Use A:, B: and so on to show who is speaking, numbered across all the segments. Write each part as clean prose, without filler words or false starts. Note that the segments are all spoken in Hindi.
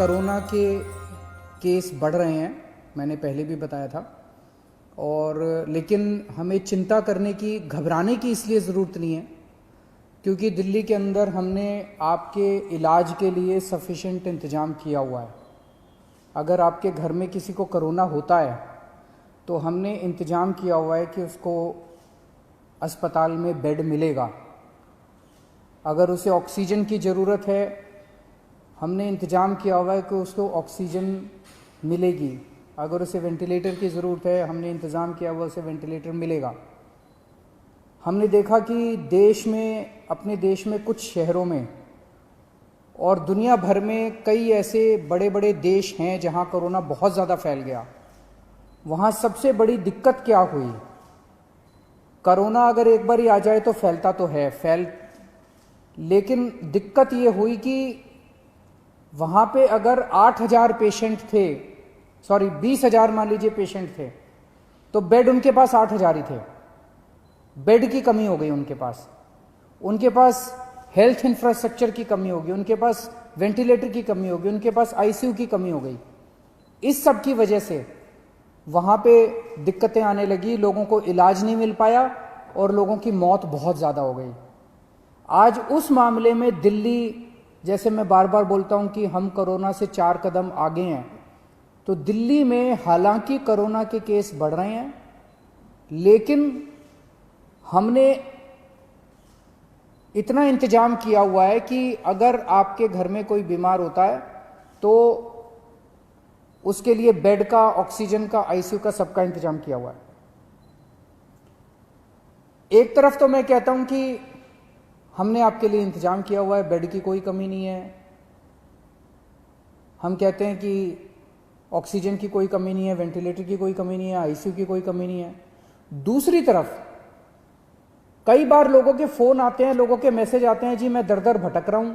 A: कोरोना के केस बढ़ रहे हैं, मैंने पहले भी बताया था। और लेकिन हमें चिंता करने की, घबराने की इसलिए ज़रूरत नहीं है क्योंकि दिल्ली के अंदर हमने आपके इलाज के लिए सफिशेंट इंतज़ाम किया हुआ है। अगर आपके घर में किसी को कोरोना होता है तो हमने इंतज़ाम किया हुआ है कि उसको अस्पताल में बेड मिलेगा। अगर उसे ऑक्सीजन की ज़रूरत है, हमने इंतज़ाम किया हुआ है कि उसको ऑक्सीजन मिलेगी। अगर उसे वेंटिलेटर की ज़रूरत है, हमने इंतज़ाम किया हुआ उसे वेंटिलेटर मिलेगा। हमने देखा कि देश में, अपने देश में कुछ शहरों में और दुनिया भर में कई ऐसे बड़े बड़े देश हैं जहां कोरोना बहुत ज़्यादा फैल गया। वहां सबसे बड़ी दिक्कत क्या हुई? कोरोना अगर एक बार ही आ जाए तो फैलता तो है, लेकिन दिक्कत ये हुई कि वहां पे अगर 8,000 पेशेंट थे, 20,000 मान लीजिए पेशेंट थे, तो बेड उनके पास 8,000 ही थे। बेड की कमी हो गई उनके पास हेल्थ इंफ्रास्ट्रक्चर की कमी होगी, उनके पास वेंटिलेटर की कमी होगी, उनके पास आईसीयू की कमी हो गई। इस सब की वजह से वहां पे दिक्कतें आने लगी, लोगों को इलाज नहीं मिल पाया और लोगों की मौत बहुत ज़्यादा हो गई। आज उस मामले में दिल्ली, जैसे मैं बार बार बोलता हूं कि हम कोरोना से 4 कदम आगे हैं, तो दिल्ली में हालांकि कोरोना के केस बढ़ रहे हैं, लेकिन हमने इतना इंतजाम किया हुआ है कि अगर आपके घर में कोई बीमार होता है तो उसके लिए बेड का, ऑक्सीजन का, आईसीयू का, सबका इंतजाम किया हुआ है। एक तरफ तो मैं कहता हूं कि हमने आपके लिए इंतजाम किया हुआ है, बेड की कोई कमी नहीं है। हम कहते हैं कि ऑक्सीजन की कोई कमी नहीं है, वेंटिलेटर की कोई कमी नहीं है, आईसीयू की कोई कमी नहीं है। दूसरी तरफ कई बार लोगों के फोन आते हैं, लोगों के मैसेज आते हैं, जी मैं दर दर भटक रहा हूं,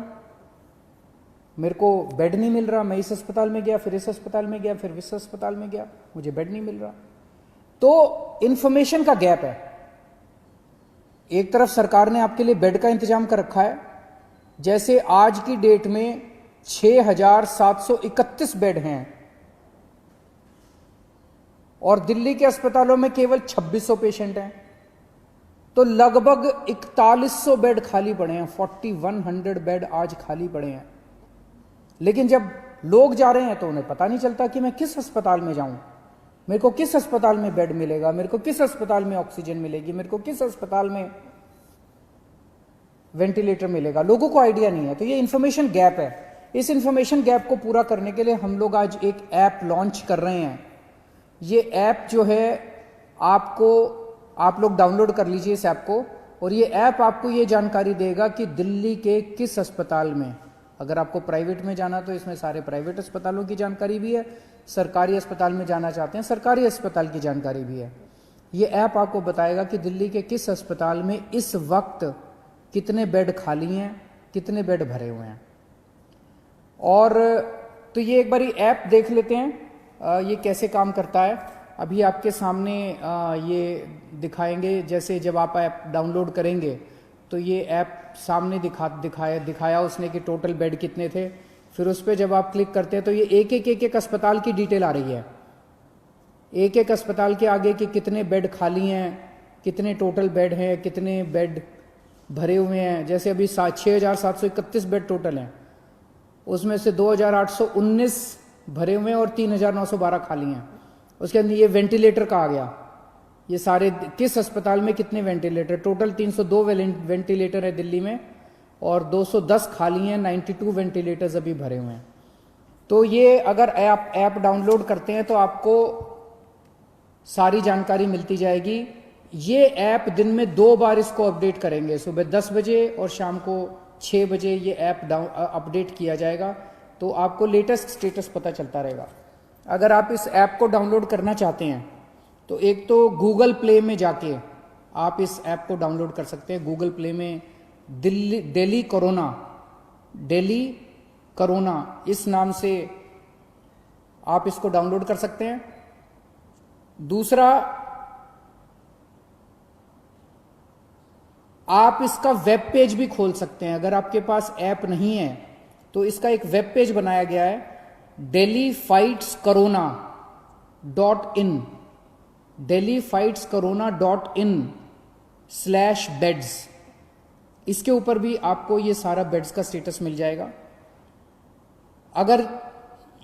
A: मेरे को बेड नहीं मिल रहा, मैं इस अस्पताल में गया, फिर इस अस्पताल में गया, फिर इस अस्पताल में गया, मुझे बेड नहीं मिल रहा। तो इंफॉर्मेशन का गैप है। एक तरफ सरकार ने आपके लिए बेड का इंतजाम कर रखा है, जैसे आज की डेट में 6,731 बेड हैं और दिल्ली के अस्पतालों में केवल 2,600 पेशेंट हैं, तो लगभग 4,100 बेड खाली पड़े हैं। 4,100 बेड आज खाली पड़े हैं। लेकिन जब लोग जा रहे हैं तो उन्हें पता नहीं चलता कि मैं किस अस्पताल में जाऊं, मेरे को किस अस्पताल में बेड मिलेगा, मेरे को किस अस्पताल में ऑक्सीजन मिलेगी, मेरे को किस अस्पताल में वेंटिलेटर मिलेगा। लोगों को आइडिया नहीं है। तो ये इंफॉर्मेशन गैप है। इस इंफॉर्मेशन गैप को पूरा करने के लिए हम लोग आज एक ऐप लॉन्च कर रहे हैं। ये ऐप जो है, आप लोग डाउनलोड कर लीजिए इस ऐप को, और ये ऐप आपको ये जानकारी देगा कि दिल्ली के किस अस्पताल में, अगर आपको प्राइवेट में जाना तो इसमें सारे प्राइवेट अस्पतालों की जानकारी भी है, सरकारी अस्पताल में जाना चाहते हैं सरकारी अस्पताल की जानकारी भी है। ये ऐप आपको बताएगा कि दिल्ली के किस अस्पताल में इस वक्त कितने बेड खाली हैं, कितने बेड भरे हुए हैं। और तो ये एक बारी ऐप देख लेते हैं ये कैसे काम करता है। अभी आपके सामने ये दिखाएंगे। जैसे जब आप ऐप डाउनलोड करेंगे तो ये ऐप सामने दिखाया उसने कि टोटल बेड कितने थे। फिर उस पर जब आप क्लिक करते हैं तो ये एक अस्पताल की डिटेल आ रही है। एक अस्पताल के आगे कि कितने बेड खाली हैं, कितने टोटल बेड हैं, कितने बेड भरे हुए हैं। जैसे अभी 6,731 बेड टोटल हैं, उसमें से 2,819 भरे हुए हैं और 3,912 खाली हैं। उसके अंदर ये वेंटिलेटर का आ गया, ये सारे किस अस्पताल में कितने वेंटिलेटर, टोटल 302 वेंटिलेटर है दिल्ली में और 210 खाली हैं, 92 वेंटिलेटर्स अभी भरे हुए हैं। तो ये अगर ऐप डाउनलोड करते हैं तो आपको सारी जानकारी मिलती जाएगी। ये ऐप दिन में 2 बार इसको अपडेट करेंगे, सुबह 10 बजे और शाम को 6 बजे ये ऐप अपडेट किया जाएगा, तो आपको लेटेस्ट स्टेटस पता चलता रहेगा। अगर आप इस ऐप को डाउनलोड करना चाहते हैं तो एक तो गूगल प्ले में जाके आप इस ऐप को डाउनलोड कर सकते हैं। गूगल प्ले में दिल्ली कोरोना इस नाम से आप इसको डाउनलोड कर सकते हैं। दूसरा, आप इसका वेब पेज भी खोल सकते हैं। अगर आपके पास ऐप नहीं है तो इसका एक वेब पेज बनाया गया है delhiFightsCorona.in, delhiFightsCorona.in/beds, इसके ऊपर भी आपको ये सारा बेड्स का स्टेटस मिल जाएगा। अगर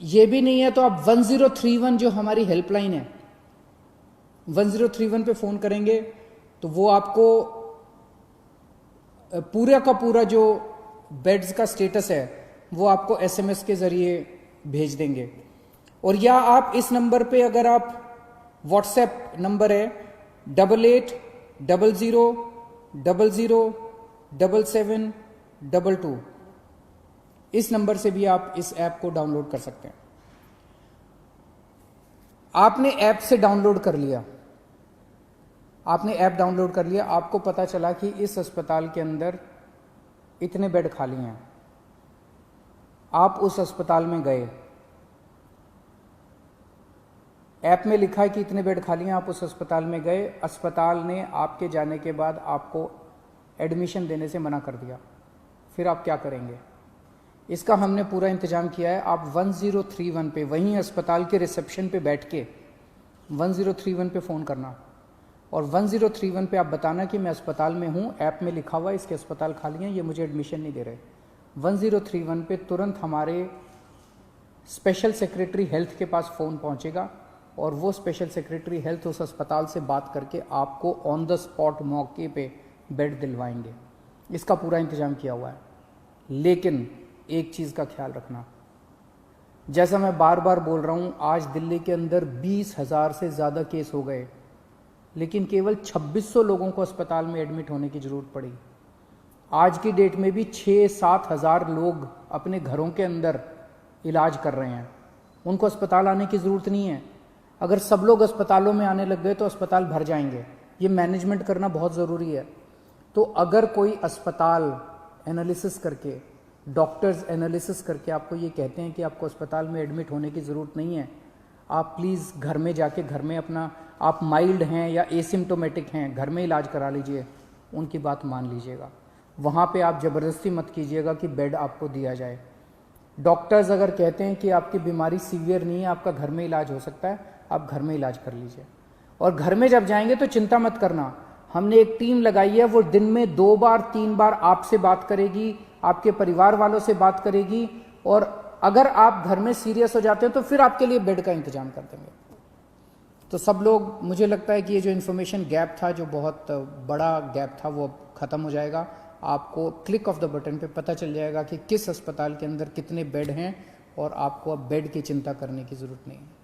A: ये भी नहीं है तो आप 1031 जो हमारी हेल्पलाइन है, 1031 पे फोन करेंगे तो वो आपको पूरा का पूरा जो बेड्स का स्टेटस है वो आपको एसएमएस के जरिए भेज देंगे। और या आप इस नंबर पे, अगर आप व्हाट्सएप नंबर है 8800007722, इस नंबर से भी आप इस ऐप को डाउनलोड कर सकते हैं। आपने ऐप से डाउनलोड कर लिया, आपने ऐप डाउनलोड कर लिया, आपको पता चला कि इस अस्पताल के अंदर इतने बेड खाली हैं। आप उस अस्पताल में गए, ऐप में लिखा है कि इतने बेड खाली हैं, आप उस अस्पताल में गए, अस्पताल ने आपके जाने के बाद आपको एडमिशन देने से मना कर दिया, फिर आप क्या करेंगे? इसका हमने पूरा इंतजाम किया है। आप 1031 पे, वहीं अस्पताल के रिसेप्शन पे बैठ के 1031 पे फ़ोन करना और 1031 पे आप बताना कि मैं अस्पताल में हूँ, ऐप में लिखा हुआ है इसके अस्पताल खाली हैं, ये मुझे एडमिशन नहीं दे रहे। 1031 पे तुरंत हमारे स्पेशल सेक्रेटरी हेल्थ के पास फ़ोन पहुँचेगा और वो स्पेशल सेक्रेटरी हेल्थ उस अस्पताल से बात करके आपको ऑन द स्पॉट मौके पे बेड दिलवाएंगे। इसका पूरा इंतजाम किया हुआ है। लेकिन एक चीज़ का ख्याल रखना, जैसा मैं बार बार बोल रहा हूँ, आज दिल्ली के अंदर 20,000 से ज़्यादा केस हो गए, लेकिन केवल 2600 लोगों को अस्पताल में एडमिट होने की ज़रूरत पड़ी। आज की डेट में भी 6-7 हज़ार लोग अपने घरों के अंदर इलाज कर रहे हैं, उनको अस्पताल आने की ज़रूरत नहीं है। अगर सब लोग अस्पतालों में आने लग गए तो अस्पताल भर जाएंगे। ये मैनेजमेंट करना बहुत ज़रूरी है। तो अगर कोई अस्पताल एनालिसिस करके, डॉक्टर्स एनालिसिस करके आपको ये कहते हैं कि आपको अस्पताल में एडमिट होने की ज़रूरत नहीं है, आप प्लीज़ घर में जाके, घर में अपना, आप माइल्ड हैं या एसिम्टोमेटिक हैं, घर में इलाज करा लीजिए, उनकी बात मान लीजिएगा। वहाँ पे आप ज़बरदस्ती मत कीजिएगा कि बेड आपको दिया जाए। डॉक्टर्स अगर कहते हैं कि आपकी बीमारी सीवियर नहीं है, आपका घर में इलाज हो सकता है, आप घर में इलाज कर लीजिए। और घर में जब जाएंगे तो चिंता मत करना, हमने एक टीम लगाई है, वो दिन में 2 बार 3 बार आपसे बात करेगी, आपके परिवार वालों से बात करेगी, और अगर आप घर में सीरियस हो जाते हैं तो फिर आपके लिए बेड का इंतजाम कर देंगे। तो सब लोग, मुझे लगता है कि ये जो इन्फॉर्मेशन गैप था, जो बहुत बड़ा गैप था, वो ख़त्म हो जाएगा। आपको क्लिक ऑफ द बटन पे पता चल जाएगा कि किस अस्पताल के अंदर कितने बेड हैं और आपको अब बेड की चिंता करने की ज़रूरत नहीं है।